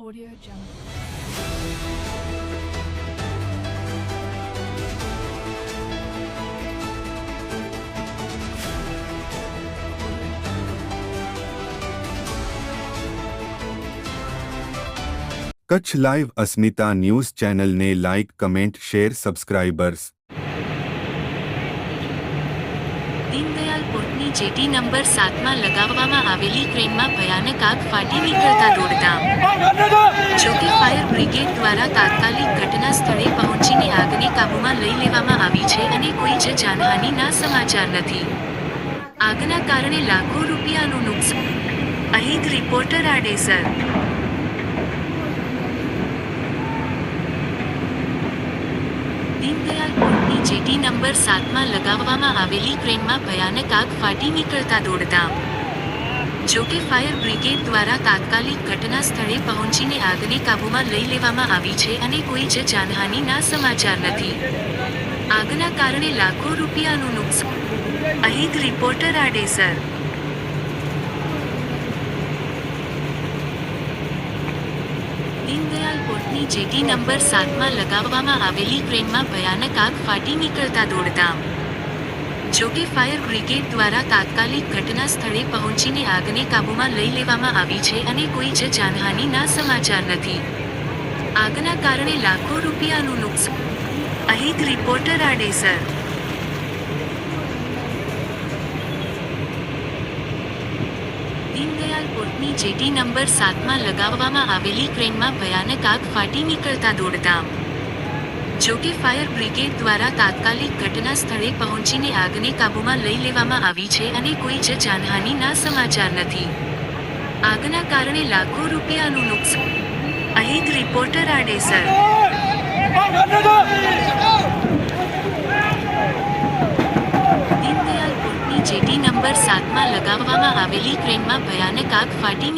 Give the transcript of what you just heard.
Audio Jungle. Kutch live Asmita news ચેનલને like, comment, share, subscribers. Deendayal પોર્ટની jetty number 7માં લગાવવામાં આવેલી ક્રેનમાં ભયાનક આગ ફાટી નીકળતા દોડધામ. જોકે ફાયર બ્રિગેડ દ્વારા તાત્કાલિક ઘટના સ્થળે પહોંચીને આગને કાબૂમાં લઈ લેવામાં આવી છે અને કોઈ જ જાનહાનિના સમાચાર નથી. આગના કારણે લાખો રૂપિયાનું નુકસાન. અહિદ રિપોર્ટર આડેસર. દીનદયાલ પોર્ટની જેટી નંબર 7માં લગાવવામાં આવેલી ક્રેનમાં ભયાનક આગ ફાટી નીકળતા દોડધામ. જોકે ફાયર બ્રિગેડ દ્વારા તાત્કાલિક ઘટના સ્થળે પહોંચીને આગને કાબૂમાં લઈ લેવામાં આવી છે અને કોઈ જ જાનહાનિના સમાચાર નથી. આગના કારણે લાખો રૂપિયાનું નુકસાન. અહિદ રિપોર્ટર આડેસર. દીનદયાલ પોર્ટની જેટી નંબર 7માં લગાવવામાં આવેલી ક્રેનમાં ભયાનક આગ ફાટી નીકળતા દોડધામ. જોકે ફાયર બ્રિગેડ દ્વારા તાત્કાલિક ઘટના સ્થળે પહોંચીને આગને કાબૂમાં લઈ લેવામાં આવી છે અને કોઈ જ જાનહાનિના સમાચાર નથી. આગના કારણે લાખો રૂપિયાનું નુકસાન. અહિદ રિપોર્ટર આડેસર. દીનદયાલ પોર્ટની જેટી નંબર 7માં લગાવવામાં આવેલી ક્રેનમાં ભયાનક આગ ફાટી નીકળતા દોડધામ. જોકે ફાયર બ્રિગેડ દ્વારા તાત્કાલિક ઘટના સ્થળે પહોંચીને આગને કાબૂમાં લઈ લેવામાં આવી છે અને કોઈ જ જાનહાનિના સમાચાર નથી. આગના કારણે લાખો રૂપિયાનું નુકસાન. અહિદ રિપોર્ટર આડેસર. દીનદયાલ પોર્ટની જેટી નંબર 7માં લગાવવામાં આવેલી ક્રેનમાં ભયાનક આગ ફાટી